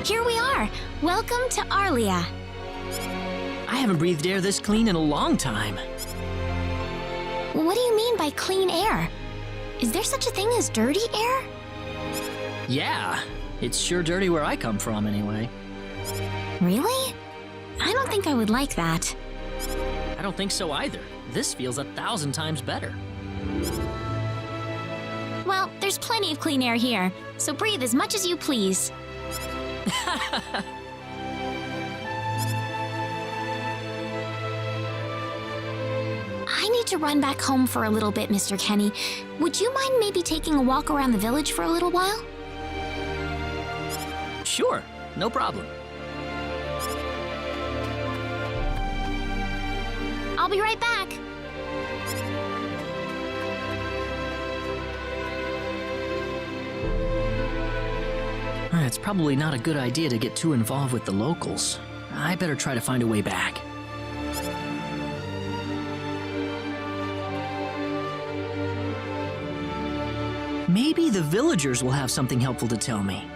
here we are. Welcome to Arlia. I haven't breathed air this clean in a long time. What do you mean by clean air? Is there such a thing as dirty air? Yeah, it's sure dirty where I come from anyway. Really? I don't think I would like that. I don't think so either. This feels 1,000 times better. Well, there's plenty of clean air here, so breathe as much as you please. I need to run back home for a little bit, Mr. Kenny. Would you mind maybe taking a walk around the village for a little while? Sure, no problem. I'll be right back. It's probably not a good idea to get too involved with the locals. I better try to find a way back. Maybe the villagers will have something helpful to tell me.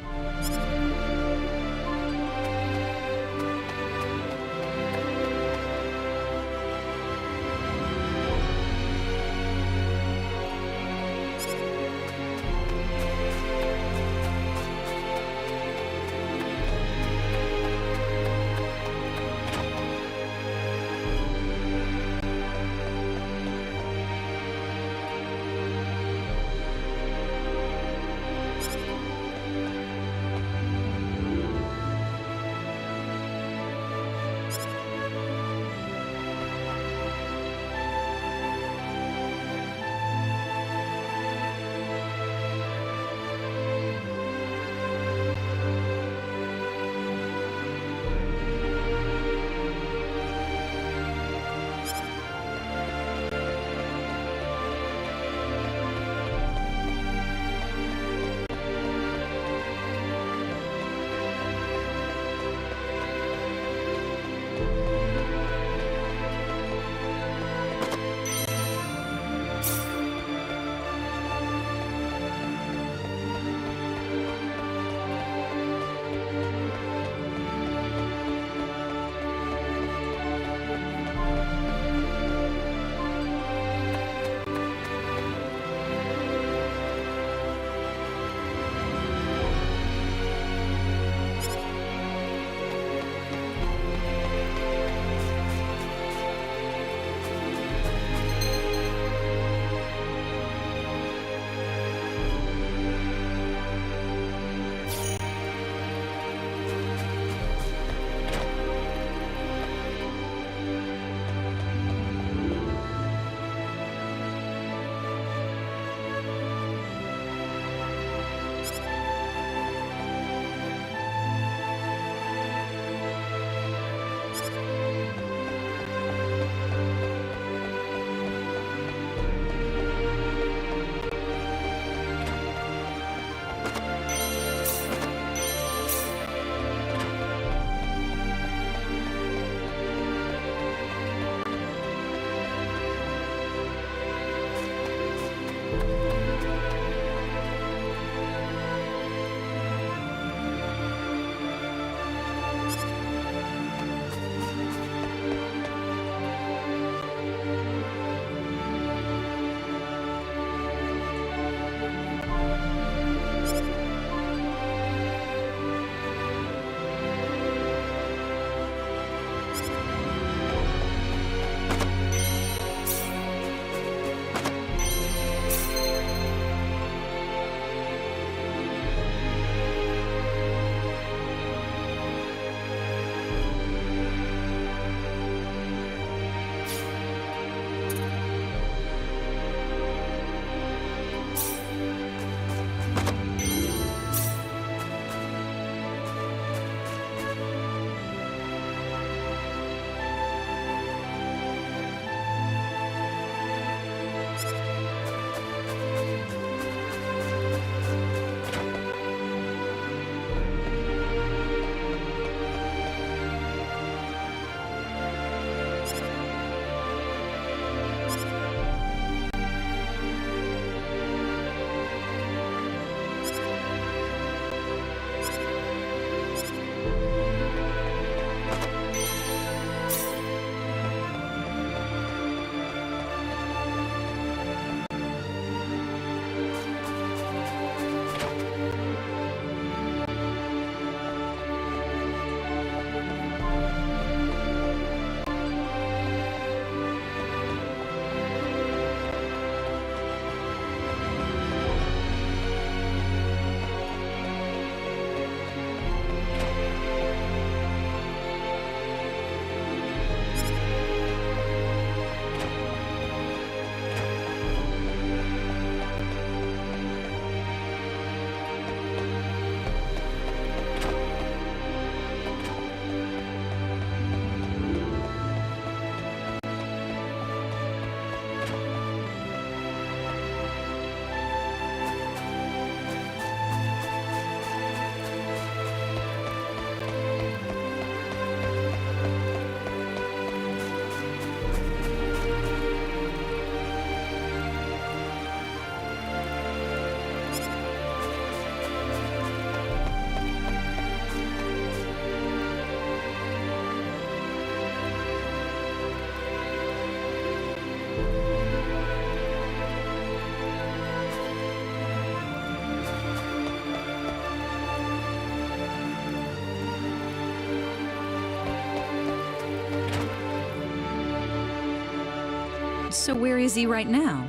So where is he right now?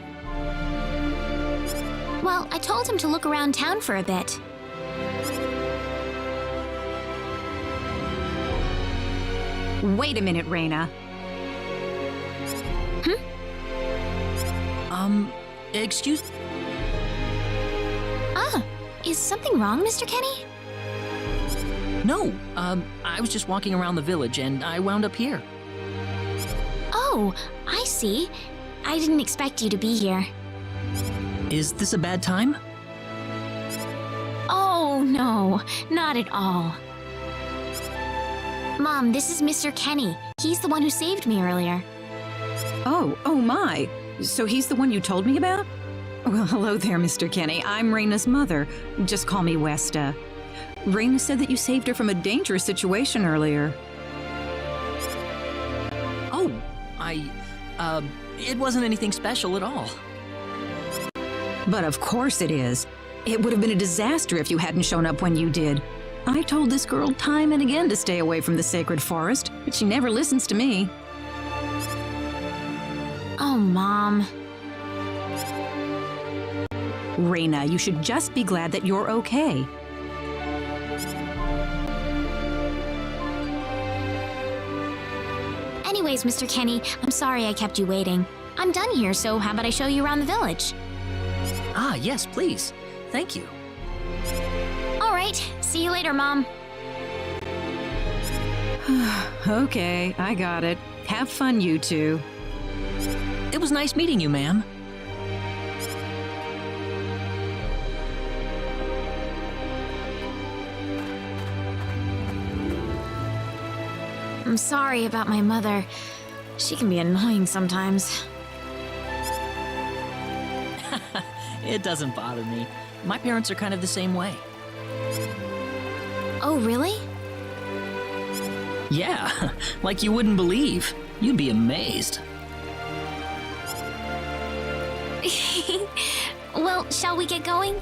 Well, I told him to look around town for a bit. Wait a minute, Raina. Excuse... Ah, is something wrong, Mr. Kenny? No, I was just walking around the village and I wound up here. Oh, I see. I didn't expect you to be here. Is this a bad time? Oh, no, not at all. Mom, this is Mr. Kenny. He's the one who saved me earlier. Oh my. So he's the one you told me about? Well, hello there, Mr. Kenny. I'm Raina's mother. Just call me Westa. Raina said that you saved her from a dangerous situation earlier. Oh, it wasn't anything special at all. But of course it is. It would have been a disaster if you hadn't shown up when you did. I told this girl time and again to stay away from the sacred forest, but she never listens to me. Oh, Mom. Raina, you should just be glad that you're okay. Anyways, Mr. Kenny, I'm sorry I kept you waiting. I'm done here, so how about I show you around the village? Ah, yes, please. Thank you. All right, see you later, Mom. Okay, I got it. Have fun, you two. It was nice meeting you, ma'am. I'm sorry about my mother. She can be annoying sometimes. It doesn't bother me. My parents are kind of the same way. Oh, really? Yeah, like you wouldn't believe. You'd be amazed. Well, shall we get going?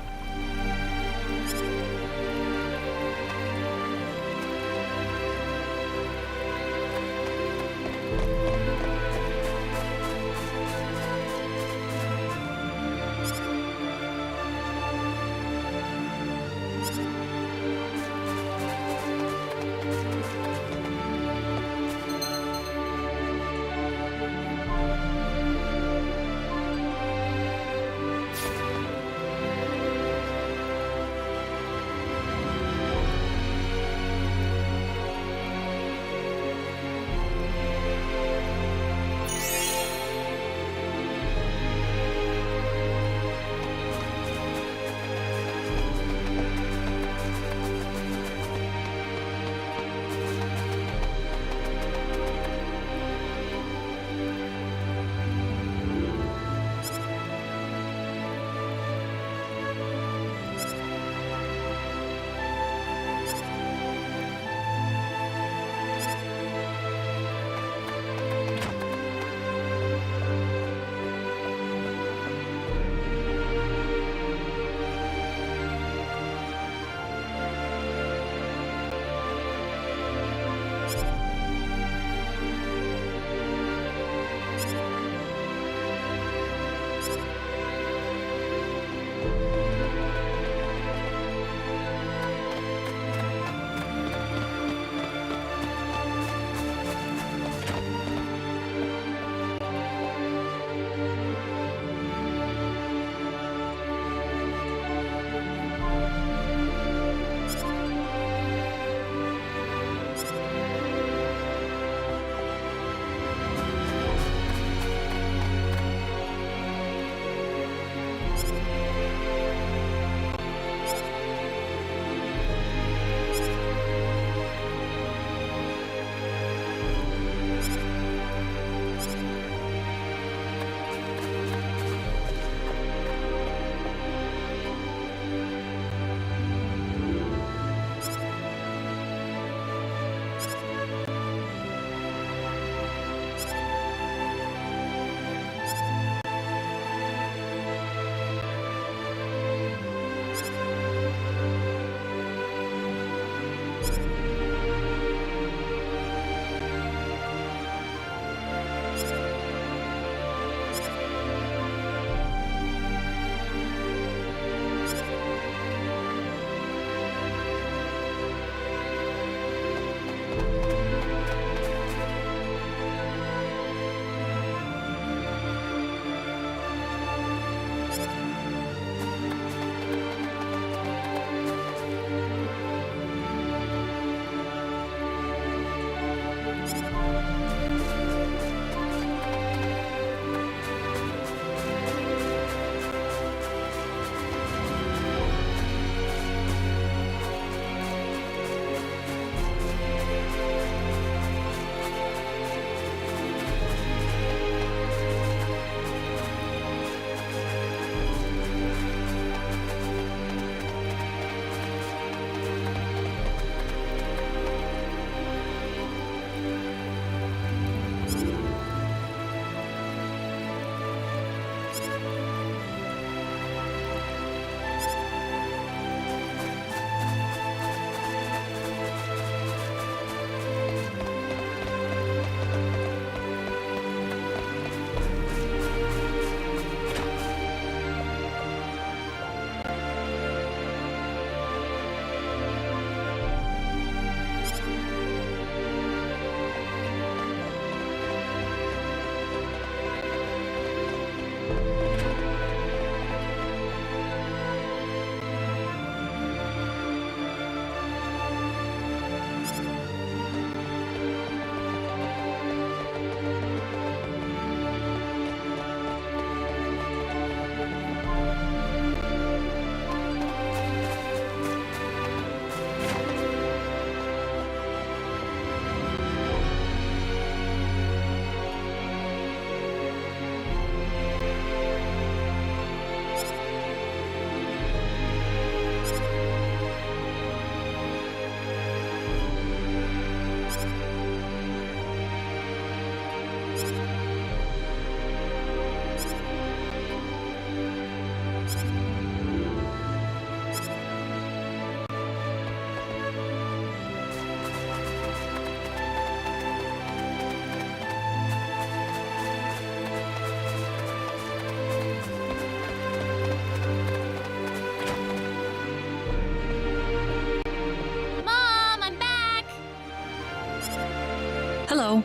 Hello.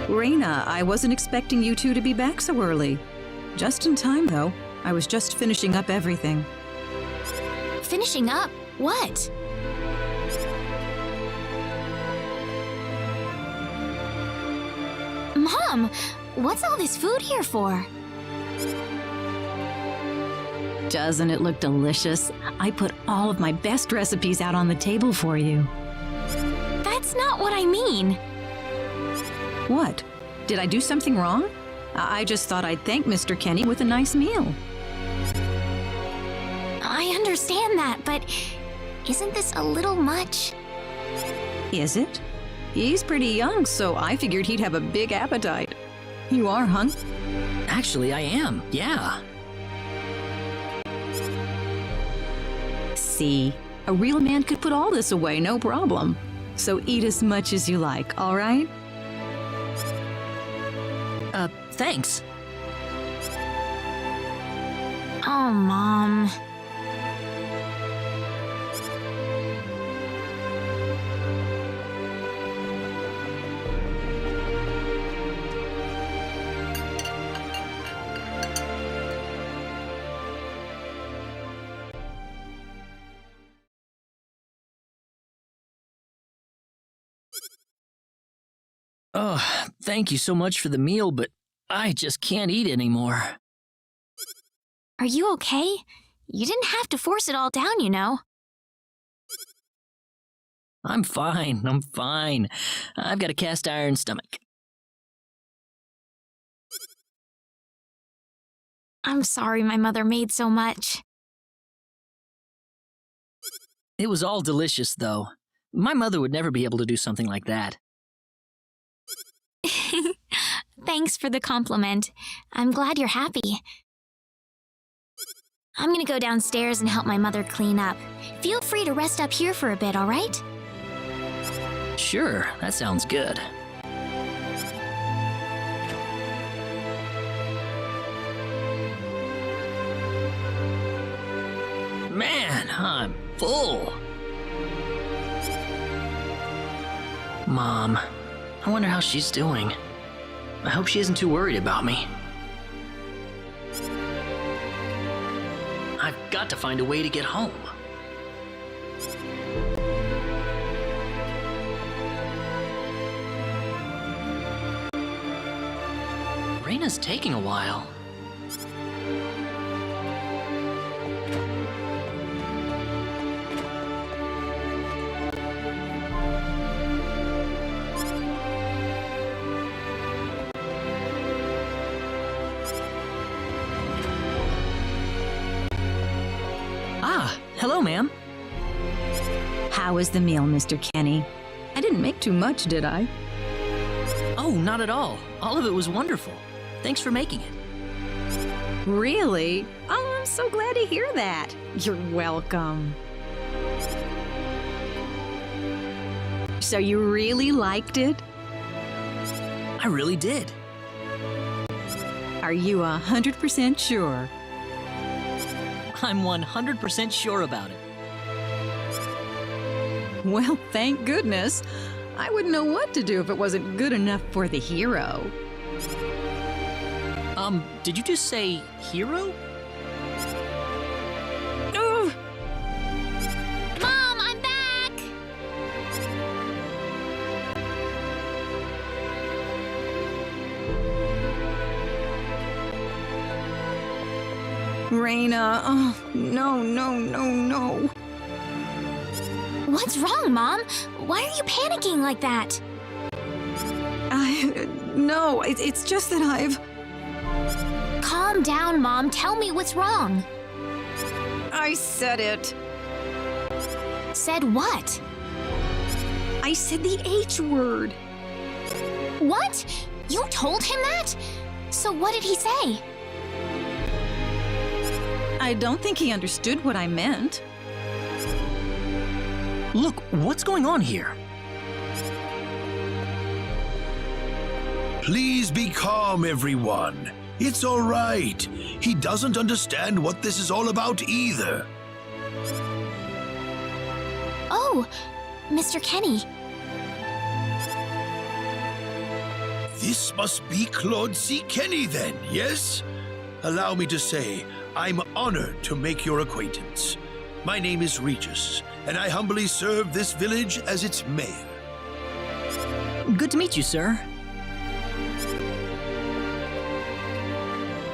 Raina, I wasn't expecting you two to be back so early. Just in time, though. I was just finishing up everything. Finishing up? What? Mom, what's all this food here for? Doesn't it look delicious? I put all of my best recipes out on the table for you. That's not what I mean. What? Did I do something wrong? I just thought I'd thank Mr. Kenny with a nice meal. I understand that, but isn't this a little much? Is it? He's pretty young, so I figured he'd have a big appetite. You are, huh? Actually, I am. Yeah. See, a real man could put all this away, no problem. So eat as much as you like, all right? Thanks. Oh, Mom. Oh, thank you so much for the meal, but I just can't eat anymore. Are you okay? You didn't have to force it all down, you know. I'm fine. I'm fine. I've got a cast iron stomach. I'm sorry my mother made so much. It was all delicious, though. My mother would never be able to do something like that. Thanks for the compliment. I'm glad you're happy. I'm gonna go downstairs and help my mother clean up. Feel free to rest up here for a bit, all right? Sure, that sounds good. Man, I'm full. Mom, I wonder how she's doing. I hope she isn't too worried about me. I've got to find a way to get home. Raina's taking a while. Hello, ma'am. How was the meal, Mr. Kenny? I didn't make too much, did I? Oh, not at all. All of it was wonderful. Thanks for making it. Really? Oh, I'm so glad to hear that. You're welcome. So you really liked it? I really did. Are you 100% sure? I'm 100% sure about it. Well, thank goodness. I wouldn't know what to do if it wasn't good enough for the hero. Did you just say hero? Ugh. Mom, I'm back! Raina, oh, no, no, no, no. What's wrong, Mom? Why are you panicking like that? No, it's just that I've... Calm down, Mom. Tell me what's wrong. I said it. Said what? I said the H word. What? You told him that? So what did he say? I don't think he understood what I meant. Look, what's going on here? Please be calm, everyone. It's all right. He doesn't understand what this is all about either. Oh, Mr. Kenny. This must be Claude C. Kenny then, yes? Allow me to say, I'm honored to make your acquaintance. My name is Regis, and I humbly serve this village as its mayor. Good to meet you, sir.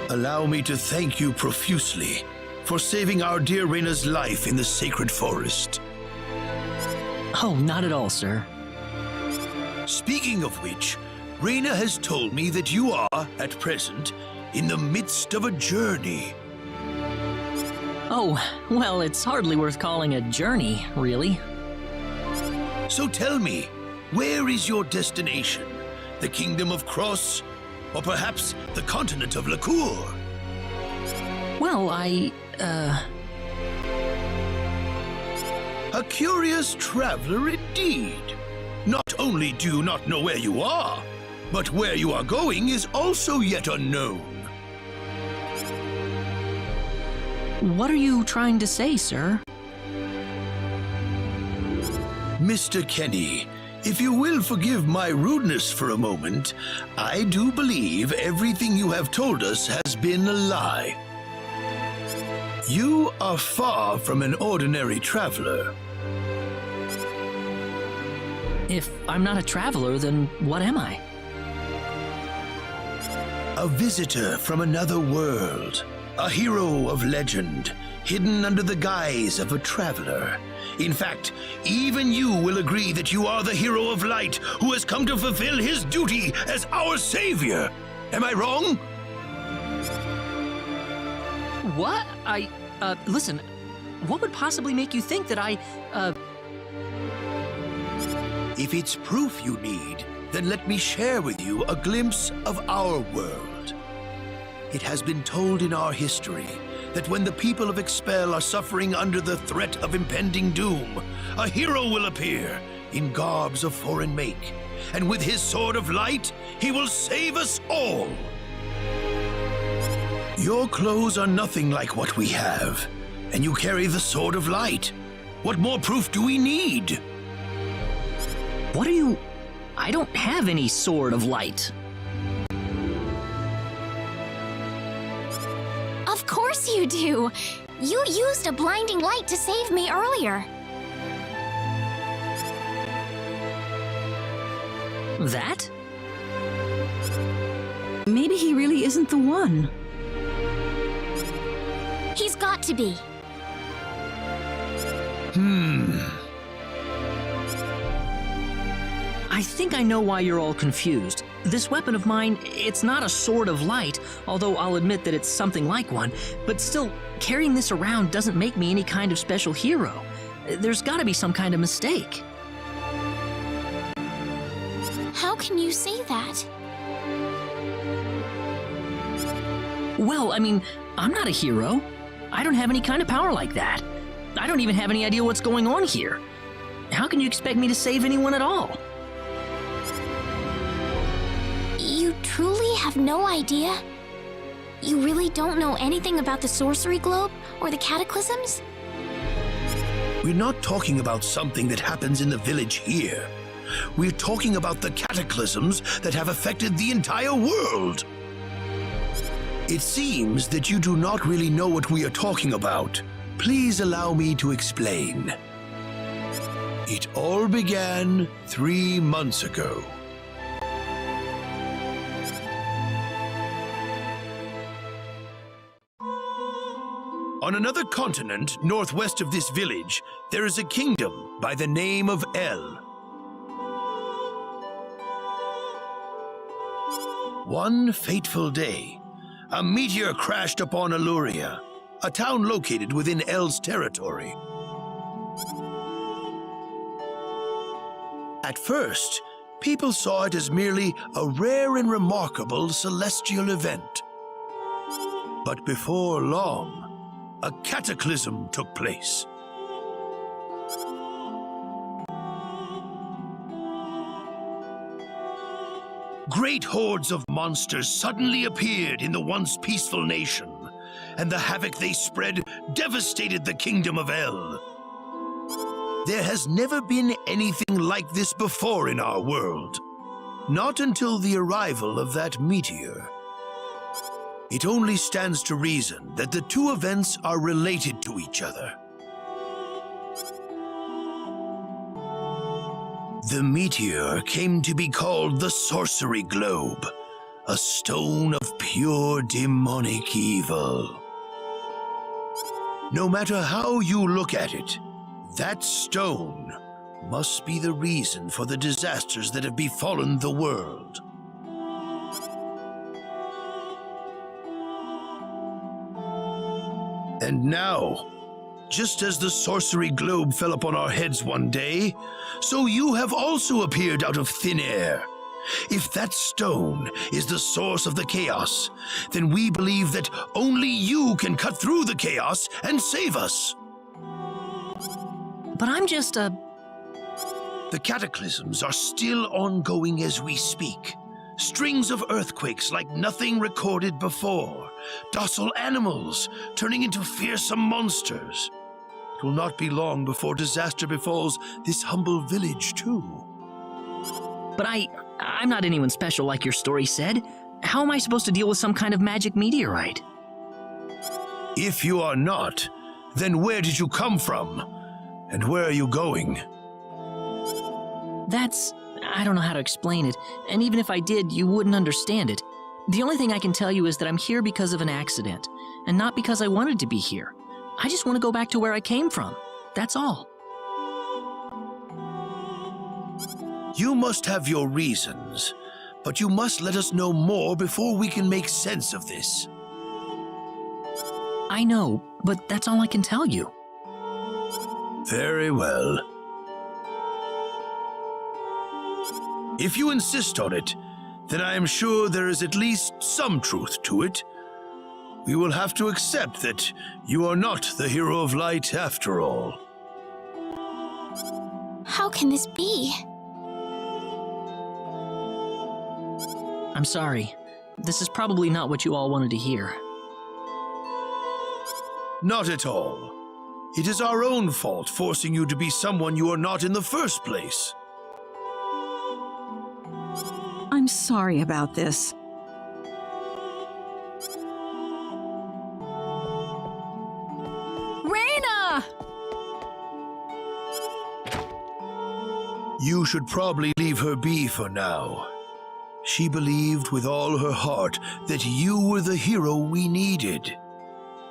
Allow me to thank you profusely for saving our dear Reina's life in the sacred forest. Oh, not at all, sir. Speaking of which, Reina has told me that you are, at present, in the midst of a journey. Oh, well, it's hardly worth calling a journey, really. So tell me, where is your destination? The Kingdom of Cross? Or perhaps the continent of Lacour? Well, A curious traveler indeed. Not only do you not know where you are, but where you are going is also yet unknown. What are you trying to say, sir? Mr. Kenny, if you will forgive my rudeness for a moment, I do believe everything you have told us has been a lie. You are far from an ordinary traveler. If I'm not a traveler, then what am I? A visitor from another world. A hero of legend, hidden under the guise of a traveler. In fact, even you will agree that you are the hero of light who has come to fulfill his duty as our savior. Am I wrong? What? Listen, what would possibly make you think that If it's proof you need, then let me share with you a glimpse of our world. It has been told in our history that when the people of Expel are suffering under the threat of impending doom, a hero will appear in garbs of foreign make, and with his sword of light, he will save us all. Your clothes are nothing like what we have, and you carry the sword of light. What more proof do we need? What are you... I don't have any sword of light. Of course you do! You used a blinding light to save me earlier. That? Maybe he really isn't the one. He's got to be. I think I know why you're all confused. This weapon of mine, it's not a sword of light, although I'll admit that it's something like one, but still, carrying this around doesn't make me any kind of special hero. There's gotta be some kind of mistake. How can you say that? Well, I mean, I'm not a hero. I don't have any kind of power like that. I don't even have any idea what's going on here. How can you expect me to save anyone at all? You truly have no idea? You really don't know anything about the sorcery globe or the cataclysms? We're not talking about something that happens in the village here. We're talking about the cataclysms that have affected the entire world. It seems that you do not really know what we are talking about. Please allow me to explain. It all began 3 months ago. On another continent, northwest of this village, there is a kingdom by the name of El. One fateful day, a meteor crashed upon Arlia, a town located within El's territory. At first, people saw it as merely a rare and remarkable celestial event. But before long, a cataclysm took place. Great hordes of monsters suddenly appeared in the once peaceful nation, and the havoc they spread devastated the kingdom of El. There has never been anything like this before in our world. Not until the arrival of that meteor. It only stands to reason that the two events are related to each other. The meteor came to be called the Sorcery Globe, a stone of pure demonic evil. No matter how you look at it, that stone must be the reason for the disasters that have befallen the world. And now, just as the sorcery globe fell upon our heads one day, so you have also appeared out of thin air. If that stone is the source of the chaos, then we believe that only you can cut through the chaos and save us. But I'm just a... The cataclysms are still ongoing as we speak. Strings of earthquakes like nothing recorded before. Docile animals turning into fearsome monsters. It will not be long before disaster befalls this humble village, too. But I'm not anyone special like your story said. How am I supposed to deal with some kind of magic meteorite? If you are not, then where did you come from? And where are you going? I don't know how to explain it, and even if I did, you wouldn't understand it. The only thing I can tell you is that I'm here because of an accident, and not because I wanted to be here. I just want to go back to where I came from. That's all. You must have your reasons, but you must let us know more before we can make sense of this. I know, but that's all I can tell you. Very well. If you insist on it, then I am sure there is at least some truth to it. We will have to accept that you are not the hero of light after all. How can this be? I'm sorry. This is probably not what you all wanted to hear. Not at all. It is our own fault forcing you to be someone you are not in the first place. I'm sorry about this. Raina! You should probably leave her be for now. She believed with all her heart that you were the hero we needed.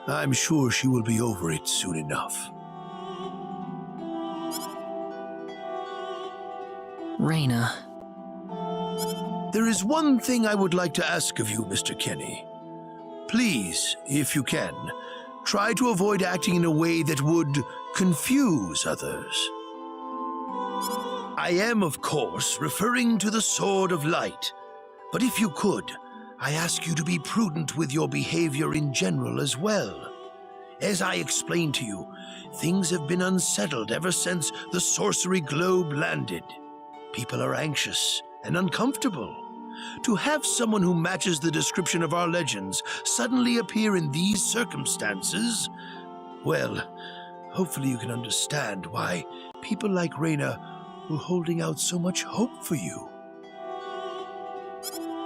I'm sure she will be over it soon enough. Raina. There is one thing I would like to ask of you, Mr. Kenny. Please, if you can, try to avoid acting in a way that would confuse others. I am, of course, referring to the Sword of Light, but if you could, I ask you to be prudent with your behavior in general as well. As I explained to you, things have been unsettled ever since the sorcery globe landed. People are anxious and uncomfortable. To have someone who matches the description of our legends suddenly appear in these circumstances, well, hopefully you can understand why people like Raina were holding out so much hope for you.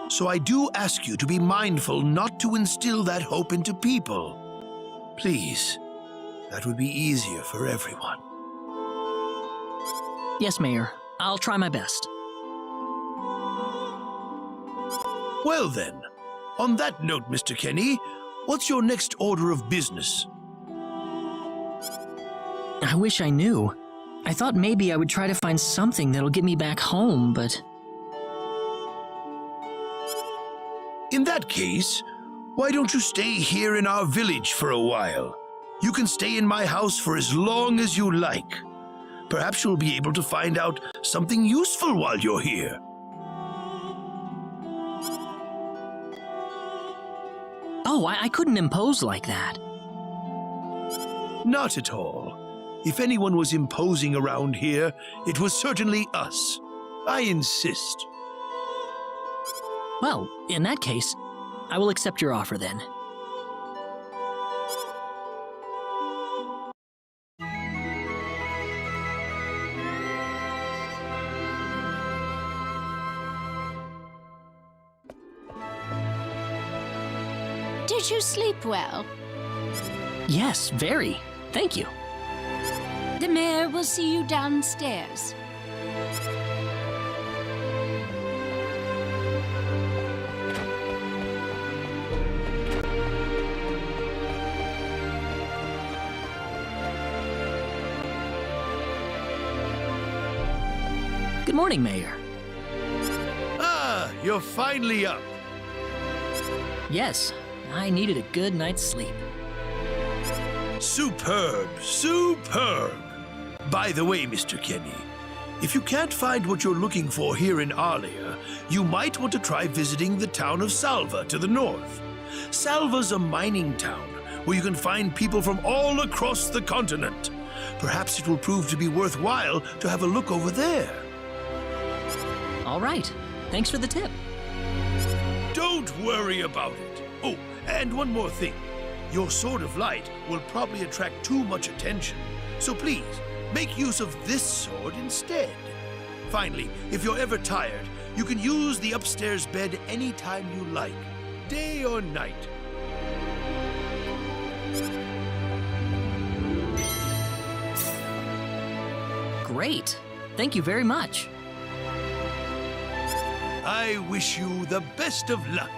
So I do ask you to be mindful not to instill that hope into people. Please, that would be easier for everyone. Yes, Mayor. I'll try my best. Well then, on that note, Mr. Kenny, what's your next order of business? I wish I knew. I thought maybe I would try to find something that'll get me back home, but... In that case, why don't you stay here in our village for a while? You can stay in my house for as long as you like. Perhaps you'll be able to find out something useful while you're here. Oh, I couldn't impose like that. Not at all. If anyone was imposing around here, it was certainly us. I insist. Well, in that case, I will accept your offer then. Did you sleep well? Yes, very. Thank you. The mayor will see you downstairs. Good morning, Mayor. Ah, you're finally up. Yes, I needed a good night's sleep. Superb, superb. By the way, Mr. Kenny, if you can't find what you're looking for here in Arlia, you might want to try visiting the town of Salva to the north. Salva's a mining town where you can find people from all across the continent. Perhaps it will prove to be worthwhile to have a look over there. All right. Thanks for the tip. Don't worry about it. Oh, and one more thing. Your sword of light will probably attract too much attention, so please, make use of this sword instead. Finally, if you're ever tired, you can use the upstairs bed anytime you like, day or night. Great. Thank you very much. I wish you the best of luck.